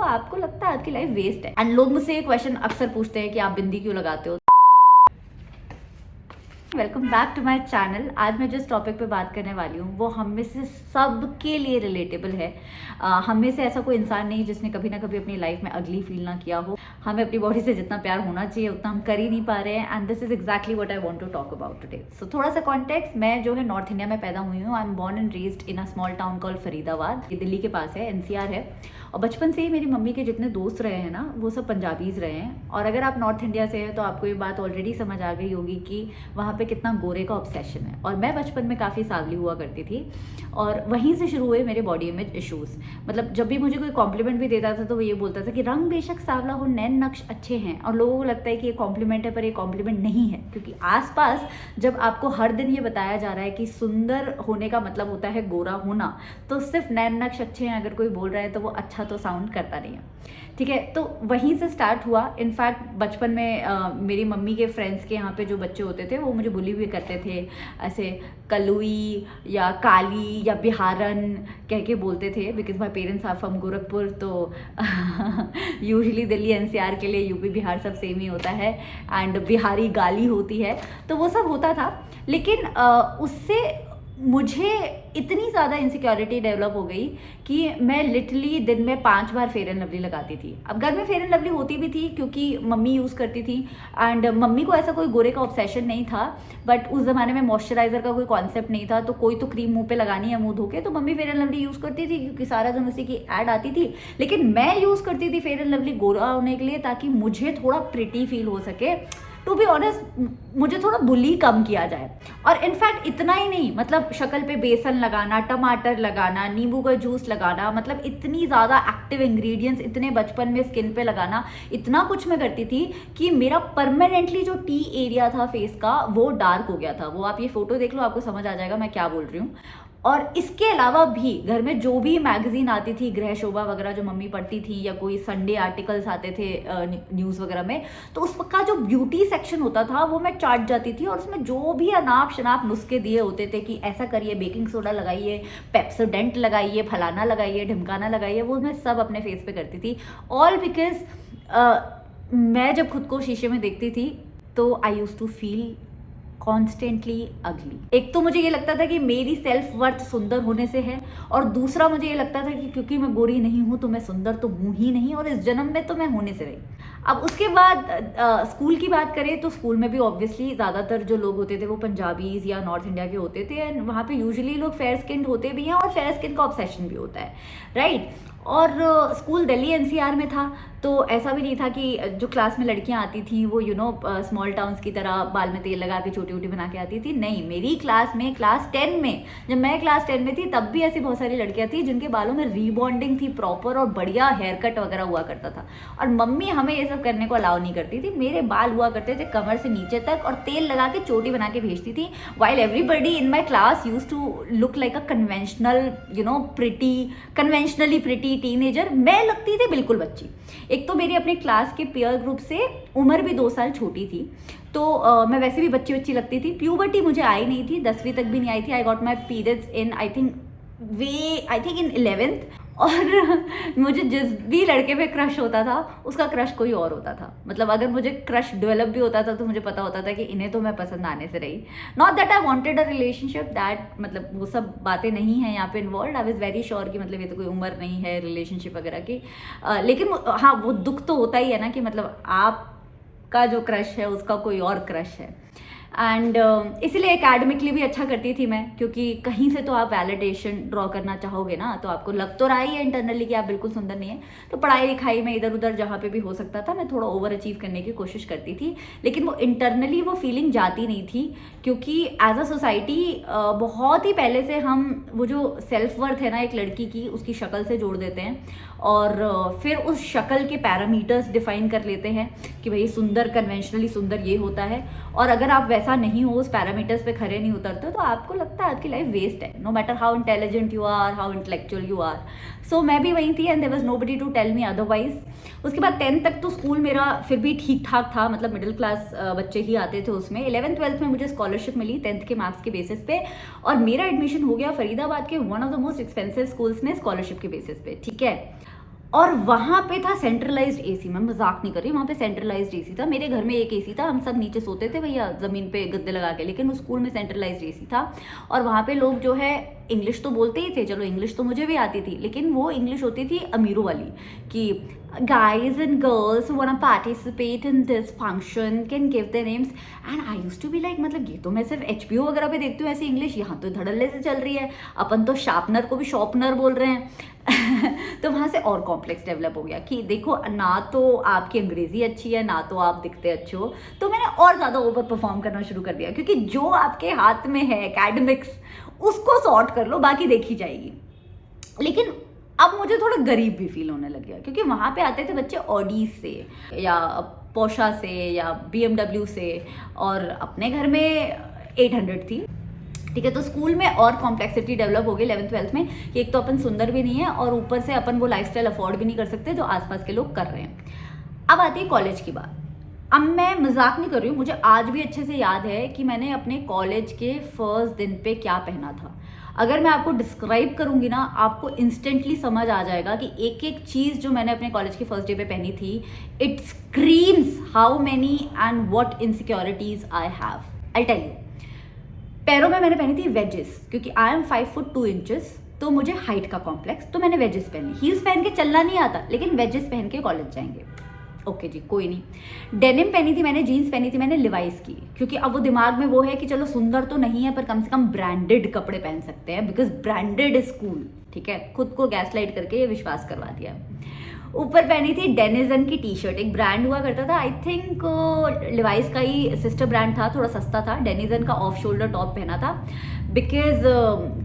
आपको लगता है आपकी लाइफ वेस्ट है। एंड लोग मुझसे ये क्वेश्चन अक्सर पूछते हैं कि आप बिंदी क्यों लगाते हो। Welcome back to my channel. आज मैं जिस टॉपिक पे बात करने वाली हूँ वो हम में से सबके लिए रिलेटेबल है। हम में से ऐसा कोई इंसान नहीं जिसने कभी ना कभी अपनी लाइफ में अगली फील ना किया हो। हमें अपनी बॉडी से जितना प्यार होना चाहिए उतना हम कर ही नहीं पा रहे हैं, and this is exactly what I want to talk about today. So थोड़ा सा कॉन्टेक्स्ट, मैं जो है नॉर्थ इंडिया में पैदा हुई हूँ। I am born and raised in a small town called Faridabad. ये दिल्ली के पास है, एनसीआर है। और बचपन से ही मेरी मम्मी के जितने दोस्त रहे हैं ना वो सब पंजाबीज रहे हैं। और अगर आप नॉर्थ इंडिया से हैं तो आपको ये बात ऑलरेडी समझ आ गई होगी कि वहाँ पे कितना गोरे का ऑब्सेशन है। और मैं बचपन में काफ़ी सांवली हुआ करती थी और वहीं से शुरू हुए मेरे बॉडी इमेज इश्यूज़। मतलब जब भी मुझे कोई कॉम्प्लीमेंट भी देता था तो वो ये बोलता था कि रंग बेशक सांवला हो, नैन नक्श अच्छे हैं। और लोगों को लगता है कि ये कॉम्प्लीमेंट है, पर ये कॉम्प्लीमेंट नहीं है, क्योंकि आसपास जब आपको हर दिन ये बताया जा रहा है कि सुंदर होने का मतलब होता है गोरा होना, तो सिर्फ नैन नक्श अच्छे हैं अगर कोई बोल रहा है तो वो अच्छा तो साउंड करता नहीं है। ठीक है, तो वहीं से स्टार्ट हुआ। इनफैक्ट बचपन में मेरी मम्मी के फ्रेंड्स के यहाँ पे जो बच्चे होते थे वो मुझे बुली भी करते थे, ऐसे कलुई या काली या बिहारन कह के बोलते थे, because my parents are from Gorakhpur. तो यूजुअली दिल्ली एनसीआर के लिए यूपी बिहार सब सेम ही होता है, एंड बिहारी गाली होती है, तो वो सब होता था। लेकिन उससे मुझे इतनी ज़्यादा इनसिक्योरिटी डेवलप हो गई कि मैं लिटरली दिन में 5 बार फेयर एंड लवली लगाती थी। अब घर में फेयर एंड लवली होती भी थी क्योंकि मम्मी यूज़ करती थी, एंड मम्मी को ऐसा कोई गोरे का ऑब्सेशन नहीं था, बट उस ज़माने में मॉइस्चराइजर का कोई कॉन्सेप्ट नहीं था, तो कोई तो क्रीम मुंह पे लगानी है मुंह धो के, तो mummy fair and lovely use करती थी क्योंकि सारा दिन उसी की ऐड आती थी। लेकिन मैं यूज़ करती थी फेयर एंड लवली गोरा होने के लिए, ताकि मुझे थोड़ा प्रिटी फील हो सके। टू बी ऑनेस्ट, मुझे थोड़ा बुली कम किया जाए। और इनफैक्ट इतना ही नहीं, मतलब शक्ल पे बेसन लगाना, टमाटर लगाना, नींबू का जूस लगाना, मतलब इतनी ज़्यादा एक्टिव इंग्रेडिएंट्स इतने बचपन में स्किन पे लगाना, इतना कुछ मैं करती थी कि मेरा परमानेंटली जो टी एरिया था फेस का वो डार्क हो गया था। वो आप ये फोटो देख लो, आपको समझ आ जाएगा मैं क्या बोल रही हूँ। और इसके अलावा भी घर में जो भी मैगजीन आती थी, गृह शोभा वगैरह जो मम्मी पढ़ती थी, या कोई संडे आर्टिकल्स आते थे न्यूज़ वगैरह में, तो उसका जो ब्यूटी सेक्शन होता था वो मैं चाट जाती थी। और उसमें जो भी अनाप शनाप नुस्खे दिए होते थे कि ऐसा करिए, बेकिंग सोडा लगाइए, पेप्सोडेंट लगाइए, फलाना लगाइए, ढमकाना लगाइए, वो मैं सब अपने फेस पे करती थी। ऑल बिकॉज मैं जब खुद को शीशे में देखती थी तो आई यूज टू फील कॉन्स्टेंटली अगली। एक तो मुझे ये लगता था कि मेरी सेल्फ वर्थ सुंदर होने से है, और दूसरा मुझे ये लगता था कि क्योंकि मैं गोरी नहीं हूँ तो मैं सुंदर तो हूँ ही नहीं, और इस जन्म में तो मैं होने से रही। अब उसके बाद स्कूल की बात करें तो स्कूल में भी ऑब्वियसली ज़्यादातर जो लोग होते थे वो पंजाबीज या नॉर्थ इंडिया के होते थे, एंड वहाँ पे यूजुअली लोग फेयर स्किन होते भी हैं और फेयर स्किन का ऑब्सेशन भी होता है, राइट। और स्कूल दिल्ली एनसीआर में था, तो ऐसा भी नहीं था कि जो क्लास में लड़कियां आती थी वो स्मॉल टाउन्स की तरह बाल में तेल लगा के छोटी छोटी बना के आती थी। नहीं, मेरी क्लास में क्लास 10 में, जब मैं क्लास 10 में थी तब भी ऐसी बहुत सारी लड़कियां थी जिनके बालों में रीबॉन्डिंग थी प्रॉपर, और बढ़िया हेयर कट वगैरह हुआ करता था। और मम्मी हमें ये सब करने को अलाउ नहीं करती थी। मेरे बाल हुआ करते थे कमर से नीचे तक, और तेल लगा के चोटी बना के भेजती थी, while everybody in my class use to look like a conventional conventionally pretty teenager. मैं लगती थी बिल्कुल बच्ची। एक तो मेरी अपने क्लास के पीयर ग्रुप से उम्र भी 2 साल छोटी थी, तो मैं वैसे भी बच्ची बच्ची लगती थी। प्यूबर्टी मुझे आई नहीं थी, 10वीं तक भी नहीं आई थी। I got my periods in I think in 11th। और मुझे जिस भी लड़के पे क्रश होता था उसका क्रश कोई और होता था। मतलब अगर मुझे क्रश डेवलप भी होता था तो मुझे पता होता था कि इन्हें तो मैं पसंद आने से रही। Not that I wanted a relationship, that मतलब वो सब बातें नहीं हैं यहाँ पे involve. I was very sure कि मतलब ये तो कोई उम्र नहीं है रिलेशनशिप वगैरह की। लेकिन हाँ, वो दुख तो होता ही है ना कि मतलब आपका जो क्रश है उसका कोई और क्रश है। एंड इसलिए एकेडमिकली भी अच्छा करती थी मैं, क्योंकि कहीं से तो आप वैलिडेशन ड्रॉ करना चाहोगे ना, तो आपको लग तो रहा ही है इंटरनली कि आप बिल्कुल सुंदर नहीं है। तो पढ़ाई लिखाई में इधर उधर जहाँ पे भी हो सकता था मैं थोड़ा ओवर अचीव करने की कोशिश करती थी, लेकिन वो इंटरनली वो फीलिंग जाती नहीं थी, क्योंकि एज अ सोसाइटी बहुत ही पहले से हम वो जो सेल्फ वर्थ है ना एक लड़की की, उसकी शक्ल से जोड़ देते हैं, और फिर उस शक्ल के पैरामीटर्स डिफाइन कर लेते हैं कि भाई सुंदर, कन्वेंशनली सुंदर ये होता है। और अगर आप वैसा नहीं हो, उस पैरामीटर्स पे खरे नहीं उतरते, तो आपको लगता है आपकी लाइफ वेस्ट है, no matter how intelligent you are, how intellectual you are. So मैं भी वहीं थी, and there was nobody to tell me otherwise. उसके बाद 10th तक तो स्कूल मेरा फिर भी ठीक ठाक था, मतलब मिडिल क्लास बच्चे ही आते थे उसमें। 11th-12th में मुझे स्कॉलरशिप मिली 10th के मार्क्स के बेसिस पे, और मेरा एडमिशन हो गया फरीदाबाद के one of the most expensive schools में स्कॉलरशिप के बेसिस पे, ठीक है। और वहाँ पे था सेंट्रलाइज्ड एसी, मैं मजाक नहीं कर रही, वहाँ पे सेंट्रलाइज्ड एसी था। मेरे घर में एक एसी था, हम सब नीचे सोते थे भैया ज़मीन पे गद्दे लगा के, लेकिन उस स्कूल में सेंट्रलाइज्ड एसी था। और वहाँ पे लोग जो है इंग्लिश तो बोलते ही थे, चलो इंग्लिश तो मुझे भी आती थी, लेकिन वो इंग्लिश होती थी अमीरों वाली कि guys and girls who want to participate in this function can give their names and I used to be like मतलब ये तो मैं सिर्फ HBO वगैरह पे देखती हूँ ऐसी इंग्लिश, यहाँ तो धड़ल्ले से चल रही है, अपन तो शार्पनर को भी शॉर्पनर बोल रहे हैं। तो वहाँ से और कॉम्प्लेक्स डेवलप हो गया कि देखो ना तो आपकी अंग्रेजी अच्छी है, ना तो आप दिखते अच्छे हो, तो मैंने और ज़्यादा ओवर परफॉर्म करना शुरू कर दिया, क्योंकि जो आपके हाथ में है एकेडमिक्स उसको सॉर्ट कर लो, बाकी देखी जाएगी। लेकिन अब मुझे थोड़ा गरीब भी फील होने लग गया, क्योंकि वहाँ पे आते थे बच्चे ऑडीज से या पोर्शा से या BMW से, और अपने घर में 800 थी, ठीक है। तो स्कूल में और कॉम्प्लेक्सिटी डेवलप हो गई 11th-12th में कि एक तो अपन सुंदर भी नहीं है और ऊपर से अपन वो लाइफस्टाइल अफोर्ड भी नहीं कर सकते जो आसपास के लोग कर रहे हैं। अब आती है कॉलेज की बात। अब मैं मजाक नहीं कर रही हूँ, मुझे आज भी अच्छे से याद है कि मैंने अपने कॉलेज के फर्स्ट दिन पे क्या पहना था। अगर मैं आपको डिस्क्राइब करूंगी ना, आपको इंस्टेंटली समझ आ जाएगा कि एक एक चीज़ जो मैंने अपने कॉलेज के फर्स्ट डे पे पहनी थी, it screams how many and what insecurities I have. I tell you, पैरों में मैंने पहनी थी वेजेस, क्योंकि आई एम 5 फुट 2 इंचेस, तो मुझे हाइट का कॉम्प्लेक्स, तो मैंने वेजेस पहनी। हील्स पहन के चलना नहीं आता, लेकिन वेजेस पहन के कॉलेज जाएंगे, ओके जी कोई नहीं। डेनिम पहनी थी मैंने, जीन्स पहनी थी मैंने लिवाइस की, क्योंकि अब वो दिमाग में वो है कि चलो सुंदर तो नहीं है पर कम से कम ब्रांडेड कपड़े पहन सकते हैं, बिकॉज ब्रांडेड इज कूल, ठीक है। खुद को गैसलाइट करके ये विश्वास करवा दिया। ऊपर पहनी थी डेनिजन की टी शर्ट, एक ब्रांड हुआ करता था, आई थिंक लिवाइस का ही सिस्टर ब्रांड था, थोड़ा सस्ता था। डेनिजन का ऑफ शोल्डर टॉप पहना था, because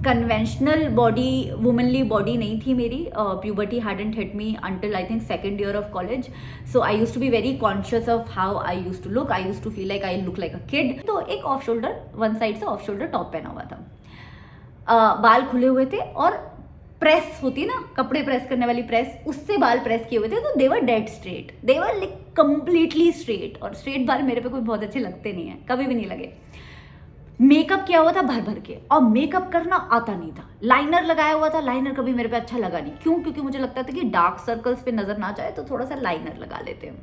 conventional body, womanly body नहीं थी मेरी। Puberty hadn't hit me until I think second year of college, so I use to be very conscious of how I use to look. I use to feel like I look like a kid. तो एक off shoulder, one side से off shoulder top पहना हुआ था। बाल खुले हुए थे और प्रेस होती है ना, कपड़े प्रेस करने वाली प्रेस, उससे बाल प्रेस किए हुए थे, तो देवर डेड स्ट्रेट, देवर लाइक कंप्लीटली स्ट्रेट। और स्ट्रेट बाल मेरे पे कोई बहुत अच्छे लगते नहीं है, कभी भी नहीं लगे। मेकअप किया हुआ था भर भर के, और मेकअप करना आता नहीं था। लाइनर लगाया हुआ था, लाइनर कभी मेरे पे अच्छा लगा नहीं। क्यों? क्योंकि मुझे लगता था कि डार्क सर्कल्स पे नजर ना जाए, तो थोड़ा सा लाइनर लगा लेते हैं।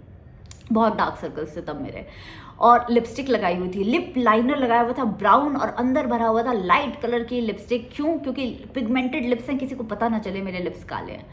बहुत डार्क सर्कल्स थे तब मेरे। और लिपस्टिक लगाई हुई थी, लिप लाइनर लगाया हुआ था ब्राउन, और अंदर भरा हुआ था लाइट कलर की लिपस्टिक। क्यों? क्योंकि पिगमेंटेड लिप्स हैं, किसी को पता ना चले मेरे लिप्स काले हैं।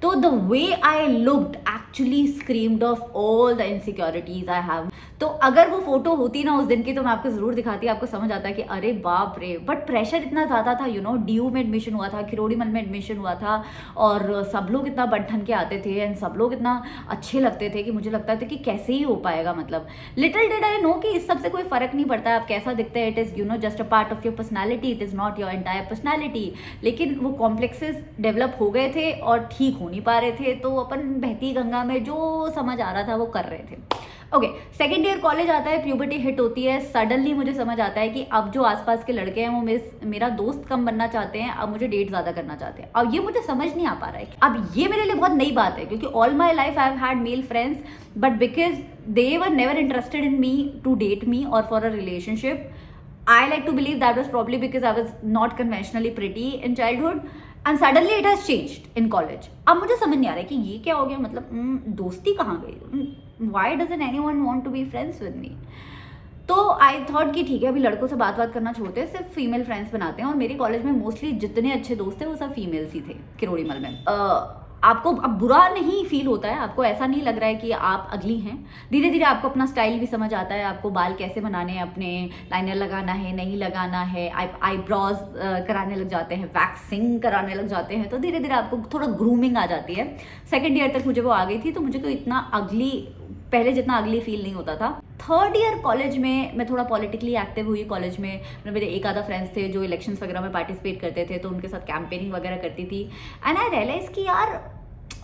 तो the way I looked actually screamed of all the insecurities I have. तो अगर वो फोटो होती ना उस दिन की, तो मैं आपको जरूर दिखाती, आपको समझ आता है कि अरे बाप रे। बट प्रेशर इतना ज़्यादा था, यू नो, DU में एडमिशन हुआ था, खिरोड़ीमल में एडमिशन हुआ था, और सब लोग इतना बंठन के आते थे, एंड सब लोग इतना अच्छे लगते थे कि मुझे लगता था कि कैसे ही हो पाएगा। मतलब लिटिल डिड आई नो कि इस सब से कोई फर्क नहीं पड़ता है आप कैसा दिखते हैं, it is you know just a part of your personality, it is not your entire personality. लेकिन वो कॉम्प्लेक्सेस डेवलप हो गए थे और ठीक हो नहीं पा रहे थे, तो अपन बहती गंगा में जो समझ आ रहा था वो कर रहे थे। ओके, सेकेंड ईयर कॉलेज आता है, प्यूबर्टी हिट होती है, सडनली मुझे समझ आता है कि अब जो आसपास के लड़के हैं वो मेरा दोस्त कम बनना चाहते हैं, अब मुझे डेट ज़्यादा करना चाहते हैं। अब ये मुझे समझ नहीं आ पा रहा है। अब ये मेरे लिए बहुत नई बात है, क्योंकि all my life I have had male friends, but because they were never interested in me to date me और for a relationship, I like to believe that was probably because I was not conventionally pretty in childhood, and suddenly it has changed in college. अब मुझे समझ नहीं आ रहा है कि ये क्या हो गया, मतलब दोस्ती कहाँ गई? Why doesn't anyone want to be friends with me? तो आई थॉट कि ठीक है, अभी लड़कों से बात करना छोड़ते हैं, सिर्फ फीमेल फ्रेंड्स बनाते हैं। और मेरे कॉलेज में मोस्टली जितने अच्छे दोस्त थे वो सब फीमेल्स ही थे खिरोड़ीमल में। आपको अब बुरा नहीं फील होता है, आपको ऐसा नहीं लग रहा है कि आप अगली हैं। धीरे धीरे आपको अपना स्टाइल भी समझ आता है, आपको बाल कैसे बनाने हैं अपने, लाइनर लगाना है नहीं लगाना है, आईब्रोज कराने लग जाते हैं, वैक्सिंग कराने लग जाते हैं, तो धीरे धीरे आपको थोड़ा ग्रूमिंग आ जाती है। सेकेंड ईयर तक मुझे वो आ गई थी, तो मुझे कोई इतना अगली, पहले जितना अगली फील नहीं होता था। थर्ड ईयर कॉलेज में मैं थोड़ा पॉलिटिकली एक्टिव हुई कॉलेज में। मेरे एक आधा फ्रेंड्स थे जो इलेक्शंस वगैरह में पार्टिसिपेट करते थे, तो उनके साथ कैंपेनिंग वगैरह करती थी। एंड आई रियलाइज कि यार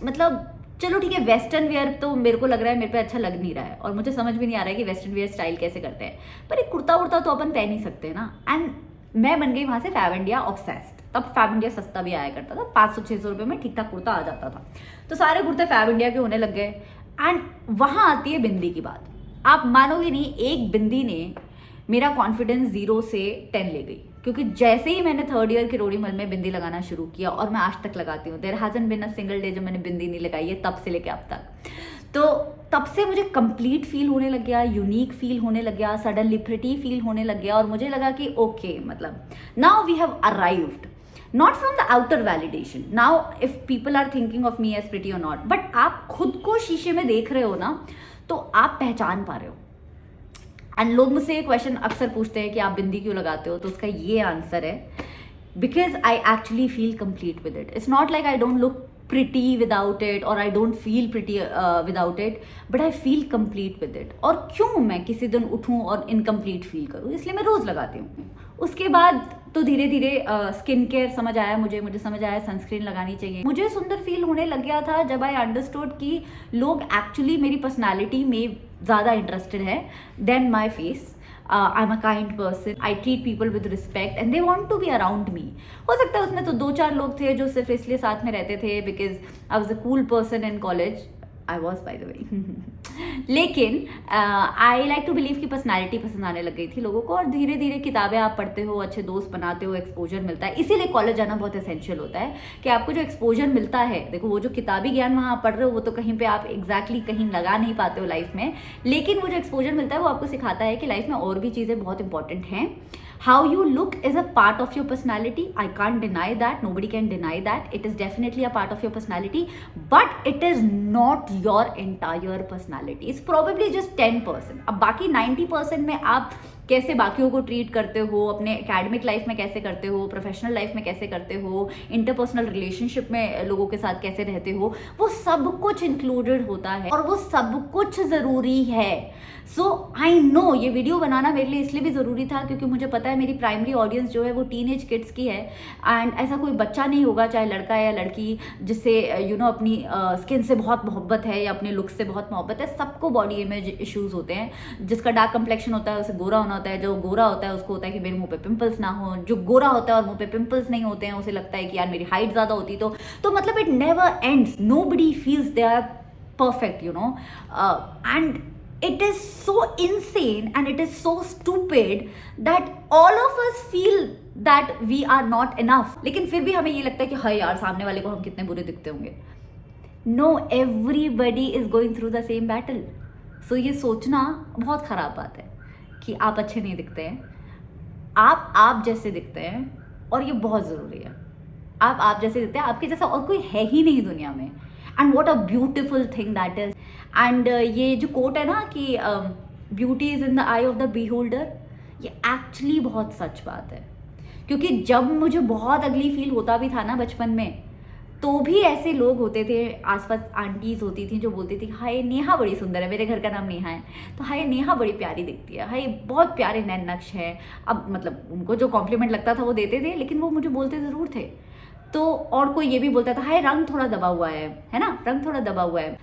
मतलब चलो ठीक है, वेस्टर्न वेयर तो मेरे को लग रहा है मेरे पे अच्छा लग नहीं रहा है, और मुझे समझ भी नहीं आ रहा है कि वेस्टर्न वेयर स्टाइल कैसे करते हैं, पर एक कुर्ता उड़ता तो अपन पहन ही सकते हैं ना। एंड मैं बन गई वहाँ से फैब इंडिया ऑब्सेस्ड। तब फैब इंडिया सस्ता भी आया करता था, 500-600 रुपये में ठीक ठाक कुर्ता आ जाता था, तो सारे कुर्ते फैब इंडिया के होने लग गए। एंड वहाँ आती है बिंदी की बात। आप मानोगे नहीं, एक बिंदी ने मेरा कॉन्फिडेंस 0 से 10 ले गई। क्योंकि जैसे ही मैंने 3rd ईयर के रोड़ीमल में बिंदी लगाना शुरू किया, और मैं आज तक लगाती हूँ, there hasn't been a single day जब मैंने बिंदी नहीं लगाई है तब से लेके अब तक। तो तब से मुझे कंप्लीट फील होने लग गया, यूनिक फील होने लग गया, सडनली प्रिटी फील होने लग गया, और मुझे लगा कि ओके, मतलब now we have arrived, not from the outer validation, now if people are thinking of me as pretty और नॉट, बट आप खुद को शीशे में देख रहे हो ना, तो आप पहचान पा रहे हो। एंड लोग मुझसे ये क्वेश्चन अक्सर पूछते हैं कि आप बिंदी क्यों लगाते हो, तो उसका ये आंसर है, because I actually feel complete with it. It's not like I don't look pretty without it or I don't feel pretty without it, but I feel complete with it। और क्यों मैं किसी दिन उठूं और इनकम्प्लीट फील करूं, इसलिए मैं रोज़ लगाती हूँ। उसके बाद तो धीरे धीरे स्किन केयर समझ आया, मुझे समझ आया सनस्क्रीन लगानी चाहिए। मुझे सुंदर फील होने लग गया था जब आई अंडरस्टूड कि लोग एक्चुअली मेरी पर्सनैलिटी में ज़्यादा इंटरेस्टेड है than my face. I'm a kind person, I treat people with respect and they want to be around me। हो सकता है उसमें तो 2-4 लोग थे जो सिर्फ इसलिए साथ में रहते थे because I was a cool person in college, I was by the way लेकिन आई लाइक टू बिलीव कि पर्सनैलिटी पसंद आने लग गई थी लोगों को, और धीरे धीरे किताबें आप पढ़ते हो, अच्छे दोस्त बनाते हो, एक्सपोजर मिलता है। इसीलिए कॉलेज जाना बहुत एसेंशियल होता है कि आपको जो एक्सपोजर मिलता है, देखो वो जो किताबी ज्ञान वहाँ आप पढ़ रहे हो वो तो कहीं पे आप एग्जैक्टली कहीं लगा नहीं पाते हो लाइफ में, लेकिन वो जो एक्सपोजर मिलता है वो आपको सिखाता है कि लाइफ में और भी चीज़ें बहुत इंपॉर्टेंट हैं। How you look is a part of your personality. I can't deny that. Nobody can deny that. It is definitely a part of your personality, but it is not your entire personality. It's probably just 10%. अब बाकी 90% में आप कैसे बाकियों को treat करते हो, अपने एकेडमिक लाइफ में कैसे करते हो, प्रोफेशनल लाइफ में कैसे करते हो, इंटरपर्सनल रिलेशनशिप में लोगों के साथ कैसे रहते हो, वो सब कुछ इंक्लूडेड होता है और वो सब कुछ ज़रूरी है। सो आई नो ये वीडियो बनाना मेरे लिए इसलिए भी ज़रूरी था क्योंकि मुझे पता है मेरी प्राइमरी ऑडियंस जो है वो टीनेज किड्स की है, एंड ऐसा कोई बच्चा नहीं होगा, चाहे लड़का है या लड़की, जिससे अपनी स्किन से बहुत मोहब्बत है या अपने लुक्स से बहुत मोहब्बत है। सबको बॉडी इमेज इश्यूज होते हैं। जिसका डार्क कम्प्लेक्शन होता है उसे गोरा होना होता है, जो गोरा होता है उसको होता है कि मेरे मुंह पे पिंपल्स ना हो, जो गोरा होता है और मुंह पे पिंपल्स नहीं होते हैं उसे लगता है कि यार मेरी हाइट ज़्यादा होती तो मतलब it never ends, nobody feels they are perfect, and it is so insane and it is so stupid that all of us feel that we are not enough, लेकिन फिर भी हमें ये लगता है कि हाय यार सामने वाले को हम कितने बुरे दिखते होंगे। No, everybody is going through the same battle। So ये सोचना बहुत ख़राब बात है कि आप अच्छे नहीं दिखते हैं, आप जैसे दिखते हैं, और ये बहुत ज़रूरी है। आप जैसे दिखते हैं, आपके जैसा और कोई है ही नहीं दुनिया में। And what a beautiful thing that is. And ये जो कोट है ना कि beauty is in the I of the beholder, ये एक्चुअली बहुत सच बात है। क्योंकि जब मुझे बहुत अगली फील होता भी था ना बचपन में, तो भी ऐसे लोग होते थे, आसपास आंटीज़ होती थी जो बोलती थी हाय नेहा बड़ी सुंदर है, मेरे घर का नाम नेहा है, तो हाय नेहा बड़ी प्यारी दिखती है, हाय बहुत प्यारे नैन नक्श है। अब मतलब उनको जो कॉम्प्लीमेंट लगता था वो देते थे, लेकिन वो मुझे बोलते ज़रूर थे। तो और कोई ये भी बोलता था हाय रंग थोड़ा दबा हुआ है ना, रंग थोड़ा दबा हुआ है।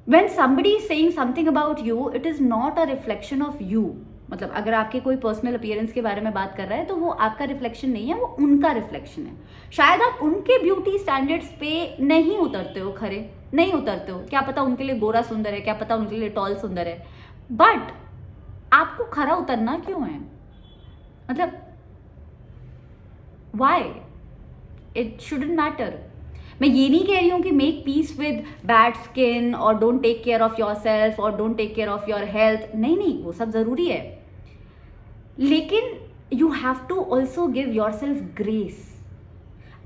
When somebody is saying something about you, it is not a reflection of you। मतलब अगर आपके कोई पर्सनल अपीयरेंस के बारे में बात कर रहा है तो वो आपका रिफ्लेक्शन नहीं है, वो उनका रिफ्लेक्शन है। शायद आप उनके ब्यूटी स्टैंडर्ड्स पे नहीं उतरते हो, खरे नहीं उतरते हो, क्या पता उनके लिए गोरा सुंदर है, क्या पता उनके लिए टॉल सुंदर है, बट आपको खरा उतरना क्यों है? मतलब वाई? It shouldn't matter. मैं ये नहीं कह रही हूँ कि make peace with bad skin और don't take care of yourself और don't take care of your health, नहीं, वो सब ज़रूरी है, लेकिन you have to also give yourself grace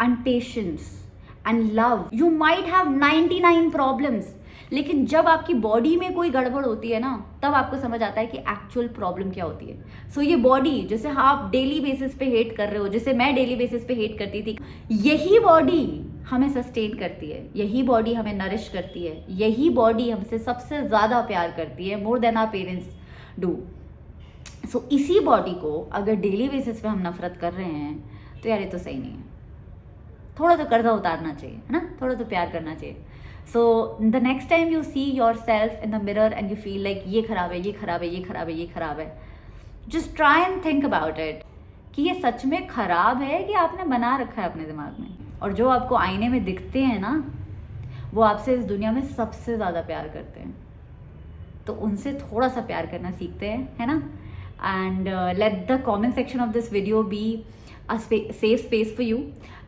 and patience and love. You might have 99 problems, लेकिन जब आपकी बॉडी में कोई गड़बड़ होती है ना, तब आपको समझ आता है कि एक्चुअल प्रॉब्लम क्या होती है। सो ये बॉडी जिसे आप डेली बेसिस पे हेट कर रहे हो, जिसे मैं डेली बेसिस पे हेट करती थी, यही बॉडी हमें सस्टेन करती है, यही बॉडी हमें नरिश करती है, यही बॉडी हमसे सबसे ज़्यादा प्यार करती है, more than our parents do. So इसी बॉडी को अगर डेली बेसिस पे हम नफरत कर रहे हैं तो यार ये तो सही नहीं है। थोड़ा तो कर्जा उतारना चाहिए, है ना, थोड़ा तो प्यार करना चाहिए। So the next time you see your self in the mirror and you feel like ये खराब है, ये खराब है, ये खराब है, ये खराब है, just try and think about it कि ये सच में खराब है कि आपने बना रखा है अपने दिमाग में। और जो आपको आईने में दिखते हैं ना, वो आपसे इस दुनिया में सबसे ज़्यादा प्यार करते हैं, तो उनसे थोड़ा सा प्यार करना सीखते हैं, है ना। and let the comment section of this video be a safe space for you.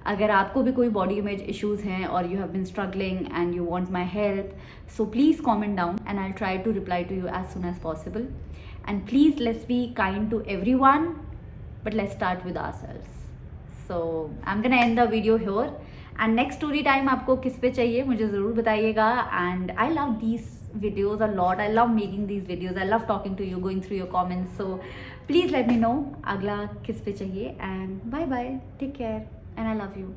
अगर आपको भी कोई बॉडी इमेज इश्यूज हैं और you have been struggling and you want my help, so please comment down and I will try to reply to you as soon as possible. And please let's be kind to everyone, but let's start with ourselves. So I am gonna end the video here. And next story time आपको किस पे चाहिए मुझे ज़रूर बताइएगा. And I love these videos a lot. I love making these videos. I love talking to you, going through your comments. So please let me know अगला किस पे चाहिए. And bye bye, take care, and I love you.